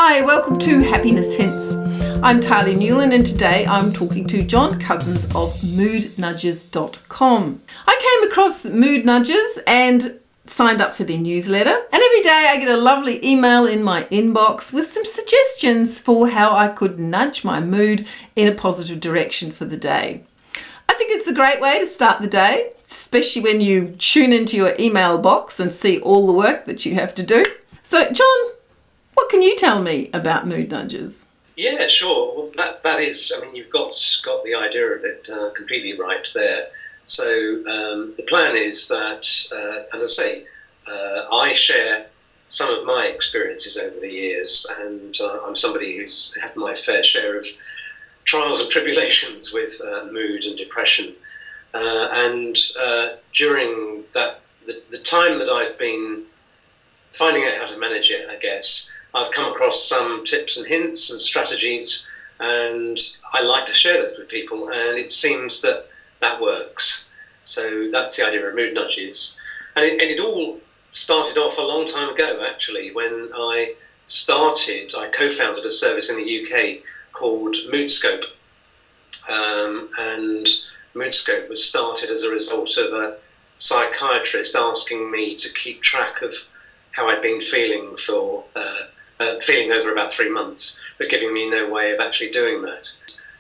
Hi, welcome to Happiness Hints. I'm Talia Newland and today I'm talking to John Cousins of moodnudges.com. I came across Mood Nudges and signed up for their newsletter, and every day I get a lovely email in my inbox with some suggestions for how I could nudge my mood in a positive direction for the day. I think it's a great way to start the day, especially when you tune into your email box and see all the work that you have to do. So, John, what can you tell me about Mood Nudges? Yeah, sure. Well, that is, you've got the idea of it completely right there. So the plan is that, as I say, I share some of my experiences over the years, and I'm somebody who's had my fair share of trials and tribulations with mood and depression. And during the time that I've been finding out how to manage it, I guess, I've come across some tips and hints and strategies, and I like to share those with people, and it seems that works. So that's the idea of Mood Nudges. And it all started off a long time ago, actually, when I co-founded a service in the UK called Moodscope. And Moodscope was started as a result of a psychiatrist asking me to keep track of how I'd been feeling for feeling over about 3 months, but giving me no way of actually doing that.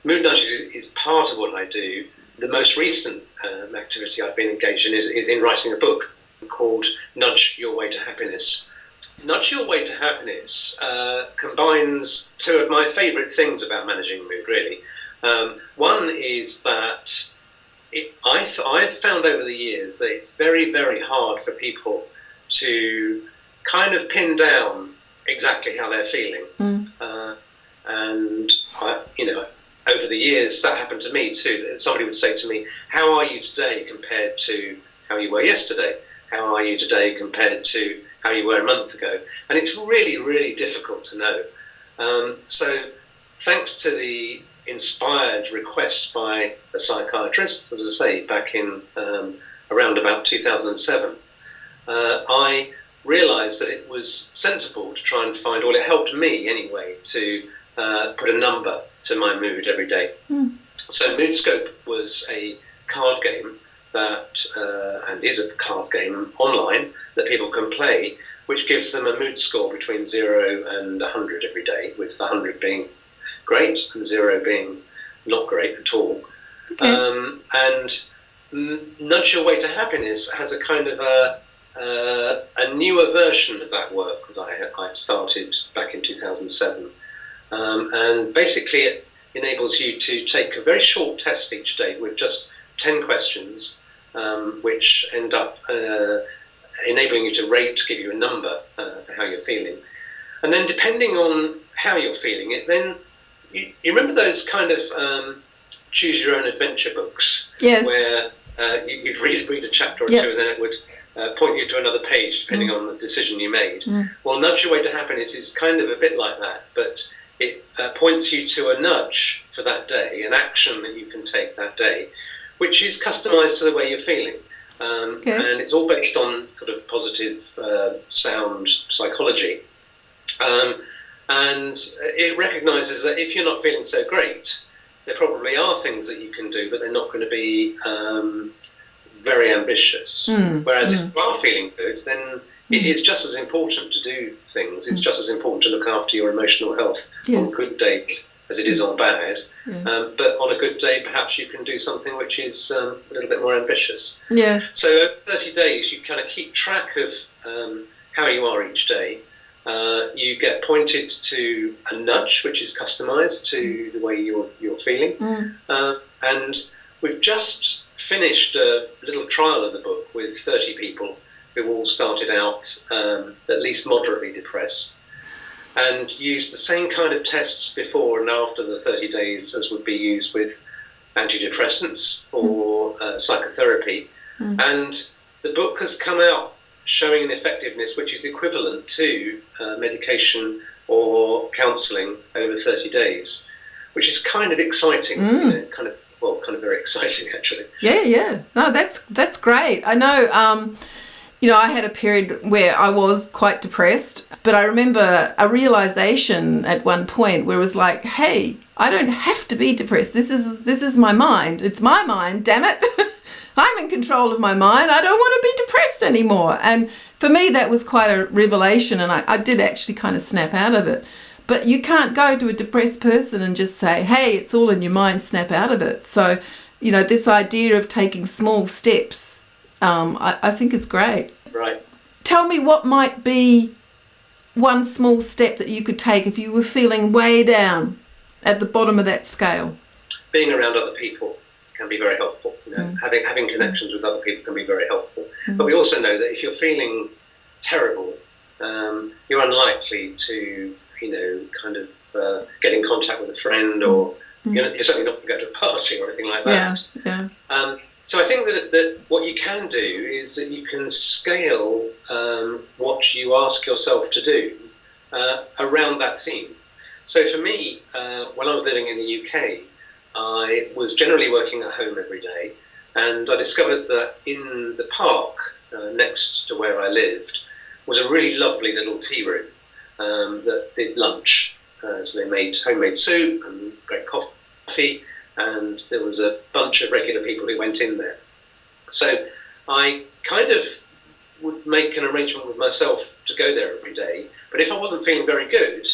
Mood Nudges is part of what I do. The most recent activity I've been engaged in is in writing a book called Nudge Your Way to Happiness. Nudge Your Way to Happiness combines two of my favourite things about managing mood, really. One is that I've found over the years that it's very, very hard for people to kind of pin down exactly how they're feeling. And over the years that happened to me too. Somebody would say to me, how are you today compared to how you were yesterday? How are you today compared to how you were a month ago? And it's really, really difficult to know. So thanks to the inspired request by a psychiatrist, as I say, back in around about 2007, I realised that it was sensible to try and find, well, it helped me anyway, to put a number to my mood every day. So Moodscope was a card game that, and is a card game online that people can play, which gives them a mood score between 0 and 100 every day, with 100 being great and 0 being not great at all. Okay. And Nudge Your Way to Happiness has a kind of a newer version of that work that I started back in 2007. And basically it enables you to take a very short test each day with just 10 questions, which end up enabling you to rate, give you a number for how you're feeling. And then depending on how you're feeling it, then you remember those kind of choose your own adventure books? Yes. Where you'd read a chapter or two, and then it would point you to another page depending on the decision you made. Well, Nudge Your Way to Happiness is kind of a bit like that, but it points you to a nudge for that day, an action that you can take that day, which is customised to the way you're feeling. And it's all based on sort of positive sound psychology. And it recognises that if you're not feeling so great, there probably are things that you can do, but they're not going to be very ambitious. Whereas if you are feeling good, then it is just as important to do things. It's just as important to look after your emotional health on good days as it is on bad. But on a good day, perhaps you can do something which is a little bit more ambitious. So over 30 days, you kind of keep track of how you are each day. You get pointed to a nudge, which is customised to the way you're feeling. And we've just finished a little trial of the book with 30 people who all started out at least moderately depressed, and used the same kind of tests before and after the 30 days as would be used with antidepressants or psychotherapy. And the book has come out showing an effectiveness which is equivalent to medication or counselling over 30 days, which is kind of exciting, kind of very exciting actually. No, that's great. I know I had a period where I was quite depressed, but I remember a realization at one point where it was like, hey, I don't have to be depressed. This is my mind. It's my mind, damn it. I'm in control of my mind. I don't want to be depressed anymore. And for me, that was quite a revelation, and I did actually kind of snap out of it. But you can't go to a depressed person and just say, hey, it's all in your mind, snap out of it. So, this idea of taking small steps, I think is great. Right. Tell me what might be one small step that you could take if you were feeling way down at the bottom of that scale. Being around other people can be very helpful. Having connections with other people can be very helpful. But we also know that if you're feeling terrible, you're unlikely to, kind of get in contact with a friend, or you're certainly not going to go to a party or anything like that. Yeah. So I think that what you can do is that you can scale what you ask yourself to do around that theme. So for me, when I was living in the UK, I was generally working at home every day, and I discovered that in the park next to where I lived was a really lovely little tea room that did lunch. So they made homemade soup and great coffee, and there was a bunch of regular people who went in there. So I kind of would make an arrangement with myself to go there every day, but if I wasn't feeling very good,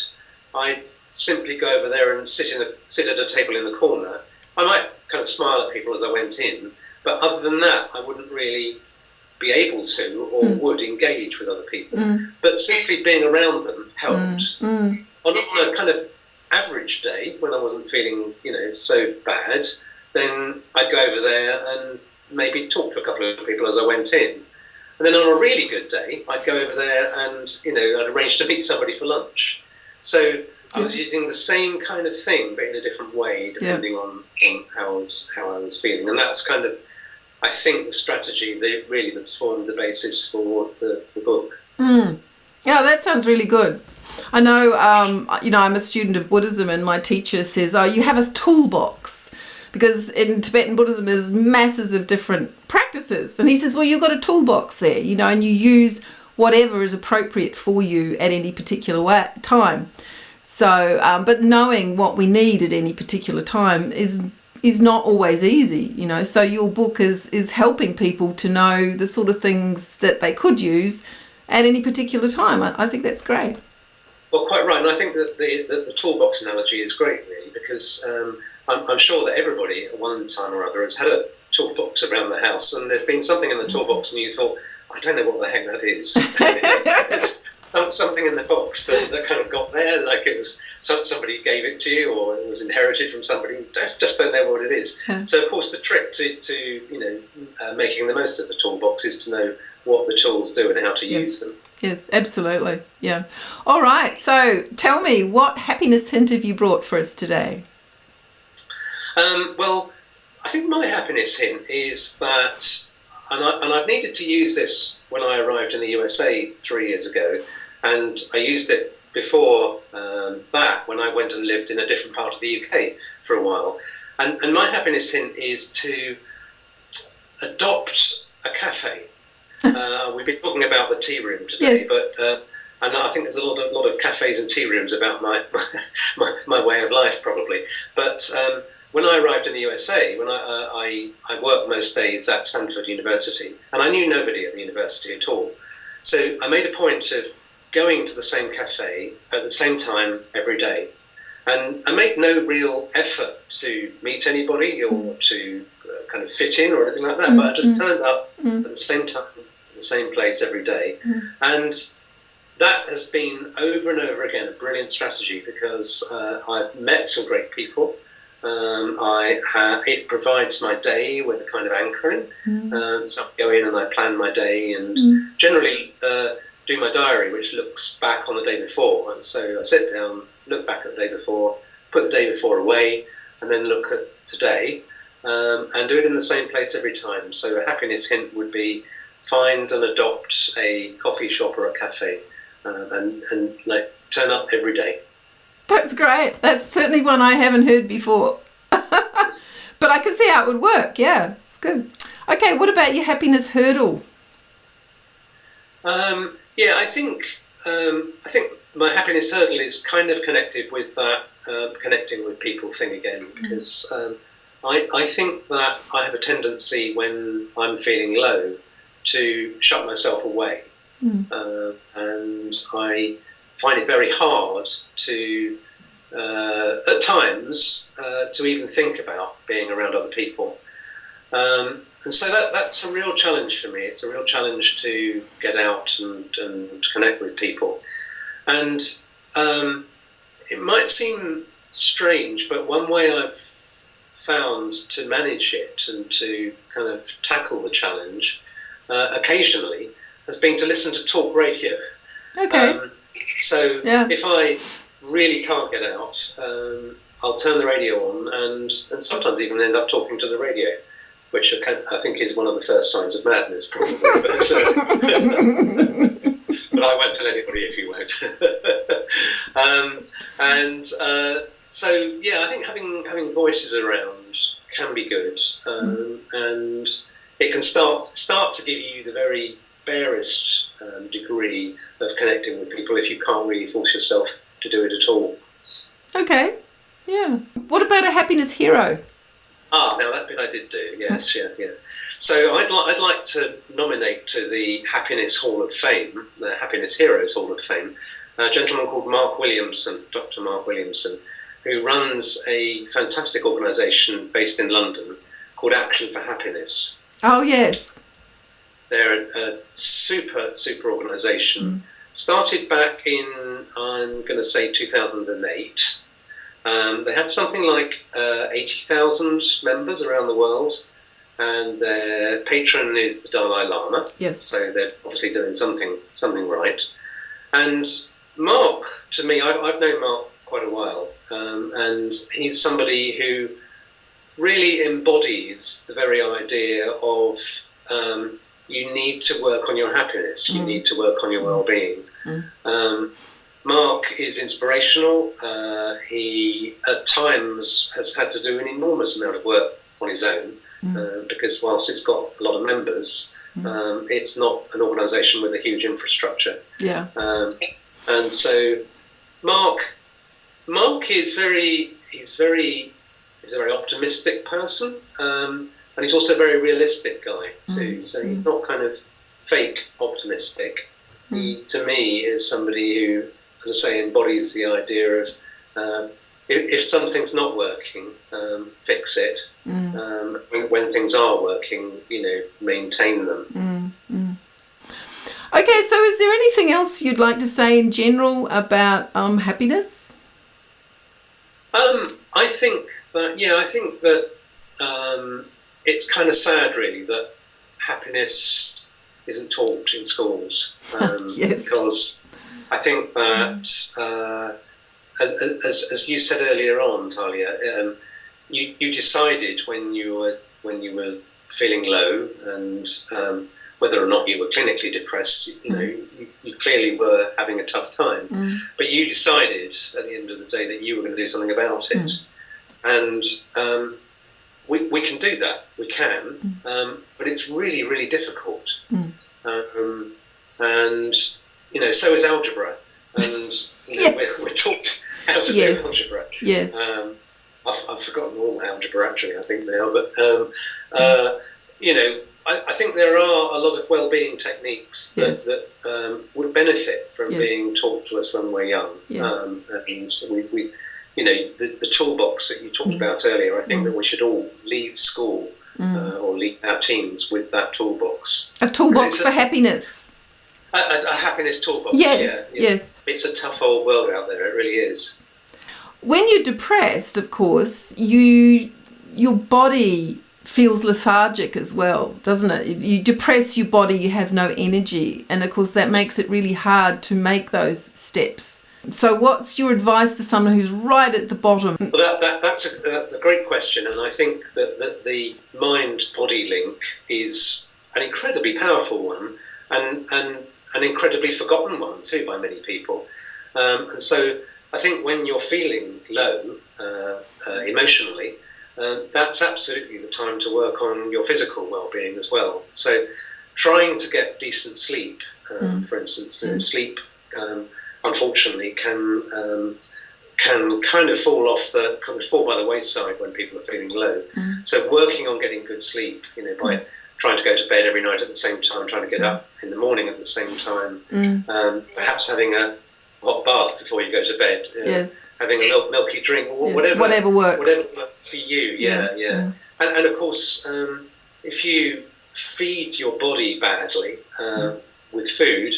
I'd simply go over there and sit at a table in the corner. I might kind of smile at people as I went in, but other than that, I wouldn't really be able to or would engage with other people. But simply being around them helped. On a kind of average day, when I wasn't feeling, so bad, then I'd go over there and maybe talk to a couple of people as I went in. And then on a really good day, I'd go over there and, I'd arrange to meet somebody for lunch. So I was using the same kind of thing, but in a different way, depending on how I was feeling. And that's kind of, I think, the strategy that's formed the basis for the book. Yeah, that sounds really good. I know, I'm a student of Buddhism, and my teacher says, you have a toolbox, because in Tibetan Buddhism there's masses of different practices. And he says, well, you've got a toolbox there, and you use whatever is appropriate for you at any particular time. So, but knowing what we need at any particular time is not always easy, So your book is helping people to know the sort of things that they could use at any particular time. I think that's great. Well, quite right, and I think that the toolbox analogy is great, really, because I'm sure that everybody at one time or other has had a toolbox around the house, and there's been something in the toolbox, and you thought, I don't know what the heck that is. There's something in the box that kind of got there, like it was somebody gave it to you, or it was inherited from somebody. Just don't know what it is. So, of course, the trick to making the most of the toolbox is to know what the tools do and how to use them. Yes, absolutely. Yeah. All right. So tell me, what happiness hint have you brought for us today? Well, I think my happiness hint is that, and I've needed to use this when I arrived in the USA 3 years ago, and I used it before that when I went and lived in a different part of the UK for a while. And my happiness hint is to adopt a cafe. We've been talking about the tea room today, but and I think there's a lot of cafes and tea rooms about my way of life, probably. But when I arrived in the USA, when I worked most days at Stanford University, and I knew nobody at the university at all. So I made a point of going to the same cafe at the same time every day. And I made no real effort to meet anybody or to kind of fit in or anything like that, but I just turned up at the same time, the same place every day. And that has been over and over again a brilliant strategy, because I've met some great people. It provides my day with a kind of anchoring. So I go in and I plan my day, and generally do my diary, which looks back on the day before. And so I sit down, look back at the day before, put the day before away, and then look at today, and do it in the same place every time. So a happiness hint would be find and adopt a coffee shop or a cafe, and turn up every day. That's great. That's certainly one I haven't heard before. But I can see how it would work. Yeah, it's good. Okay, what about your happiness hurdle? Yeah, I think my happiness hurdle is kind of connected with that connecting with people thing again, because I think that I have a tendency when I'm feeling low to shut myself away, and I find it very hard to at times to even think about being around other people. And so that's a real challenge for me. It's a real challenge to get out and connect with people. And it might seem strange, but one way I've found to manage it and to kind of tackle the challenge occasionally has been to listen to talk radio. Okay. So Yeah. if I really can't get out, I'll turn the radio on and sometimes even end up talking to the radio, which I think is one of the first signs of madness, probably. But I won't tell anybody if you won't. So yeah, I think having voices around can be good, and it can start to give you the very barest degree of connecting with people if you can't really force yourself to do it at all. Okay. Yeah. What about a happiness hero? Now that bit I did do, yes, yeah. So I'd like to nominate to the Happiness Hall of Fame, the Happiness Heroes Hall of Fame, a gentleman called Mark Williamson, Dr. Mark Williamson, who runs a fantastic organisation based in London called Action for Happiness. Oh, yes. They're a super organisation. Started back in, I'm going to say 2008. They have something like 80,000 members around the world, and their patron is the Dalai Lama. Yes. So they're obviously doing something right. And Mark, to me, I've known Mark quite a while, and he's somebody who really embodies the very idea of you need to work on your happiness, you need to work on your well-being. Mark is inspirational. He, at times, has had to do an enormous amount of work on his own, because whilst it's got a lot of members, it's not an organisation with a huge infrastructure. Yeah. And so Mark is he's a very optimistic person, and he's also a very realistic guy too. So he's not kind of fake optimistic. He, to me, is somebody who, as I say, embodies the idea of if something's not working, fix it. When things are working, maintain them. Okay, so is there anything else you'd like to say in general about happiness? I think that it's kind of sad, really, that happiness isn't taught in schools. Yes. Because I think that, as you said earlier on, Talia, you decided when you were feeling low, and whether or not you were clinically depressed, you clearly were having a tough time. But you decided at the end of the day that you were going to do something about it. And we can do that. We can, but it's really, really difficult. And so is algebra. And we're taught how to do algebra. Yes. I've forgotten all algebra actually, I think now. But I think there are a lot of well-being techniques that would benefit from being taught to us when we're young. And so we the toolbox that you talked about earlier, I think that we should all leave school or leave our teens with that toolbox. A toolbox for happiness. A happiness toolbox. Yes. Yes. It's a tough old world out there. It really is. When you're depressed, of course, your body feels lethargic as well, doesn't it? You depress your body, you have no energy, and of course that makes it really hard to make those steps. So what's your advice for someone who's right at the bottom? Well, that's a great question, and I think that the mind-body link is an incredibly powerful one, and an incredibly forgotten one too by many people. And so I think when you're feeling low emotionally, that's absolutely the time to work on your physical well-being as well. So trying to get decent sleep, for instance, sleep, unfortunately, can kind of fall by the wayside when people are feeling low. So working on getting good sleep, by trying to go to bed every night at the same time, trying to get up in the morning at the same time, perhaps having a hot bath before you go to bed, having a milky drink, or whatever works. Whatever works for you, And of course, if you feed your body badly with food,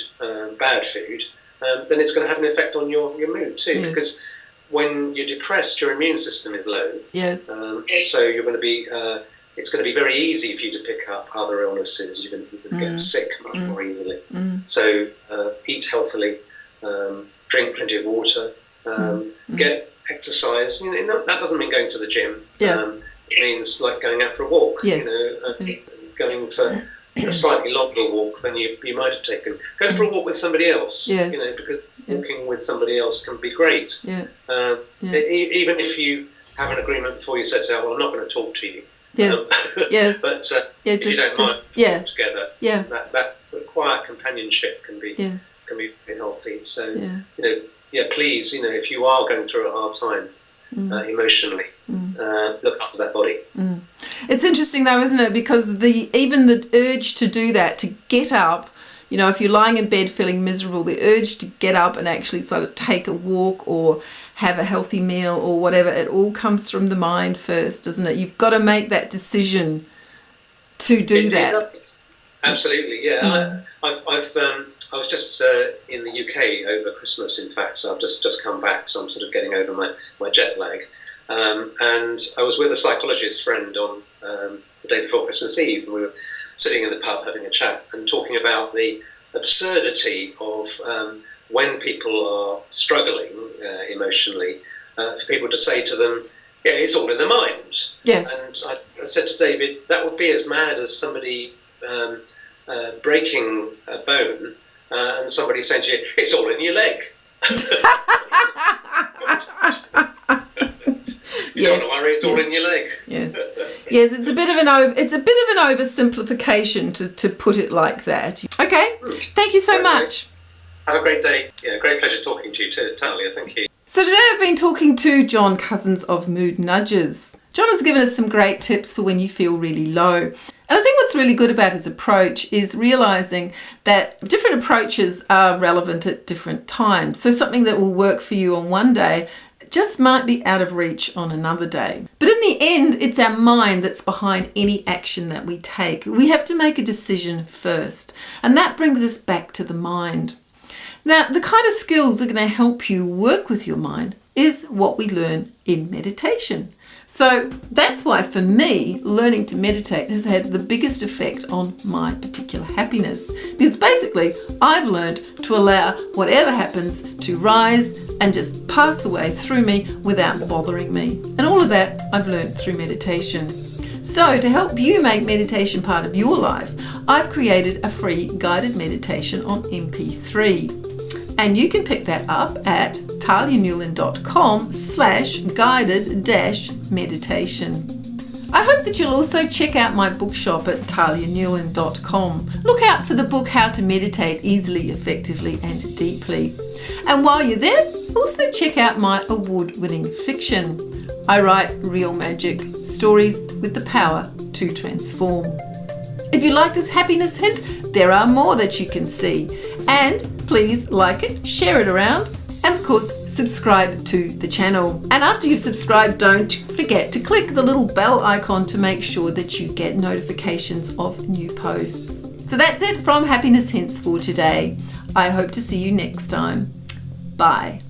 bad food, then it's going to have an effect on your mood too, because when you're depressed, your immune system is low. So you're going to be. It's going to be very easy for you to pick up other illnesses. You're going to get sick much more easily. So eat healthily, drink plenty of water, get exercise. That doesn't mean going to the gym. It means like going out for a walk. Going for a slightly longer walk than you might have taken. Go for a walk with somebody else. Because walking with somebody else can be great. Even if you have an agreement before you set out, well, I'm not going to talk to you. But if you don't mind walk together, that quiet companionship can be very healthy. So please, if you are going through a hard time emotionally, look after that body. It's interesting though, isn't it? Because even the urge to do that, to get up, if you're lying in bed feeling miserable, the urge to get up and actually sort of take a walk or have a healthy meal or whatever, it all comes from the mind first, doesn't it? You've got to make that decision to do that. Absolutely, yeah. I was just in the UK over Christmas, in fact, so I've just come back, so I'm sort of getting over my jet lag. And I was with a psychologist friend on the day before Christmas Eve, and we were sitting in the pub having a chat and talking about the absurdity of when people are struggling emotionally, for people to say to them, it's all in the mind. And I said to David, that would be as mad as somebody breaking a bone and somebody saying to you, it's all in your leg. You don't want to worry, it's all in your leg. Yes, it's a bit of an oversimplification to put it like that. Okay, thank you so much. Have a great day. Great pleasure talking to you too, Talia. Thank you. So today I've been talking to John Cousins of Mood Nudges. John has given us some great tips for when you feel really low. And I think what's really good about his approach is realizing that different approaches are relevant at different times. So something that will work for you on one day just might be out of reach on another day. But in the end, it's our mind that's behind any action that we take. We have to make a decision first. And that brings us back to the mind. Now, the kind of skills that are going to help you work with your mind is what we learn in meditation. So that's why for me, learning to meditate has had the biggest effect on my particular happiness. Because basically, I've learned to allow whatever happens to rise and just pass away through me without bothering me. And all of that I've learned through meditation. So to help you make meditation part of your life, I've created a free guided meditation on MP3. And you can pick that up at talianewland.com/guided-meditation. I hope that you'll also check out my bookshop at talianewland.com. Look out for the book How to Meditate Easily, Effectively and Deeply. And while you're there, also check out my award-winning fiction. I write real magic, stories with the power to transform. If you like this happiness hint, there are more that you can see. And please like it, share it around, and of course subscribe to the channel. And after you've subscribed, don't forget to click the little bell icon to make sure that you get notifications of new posts. So that's it from Happiness Hints for today. I hope to see you next time. Bye.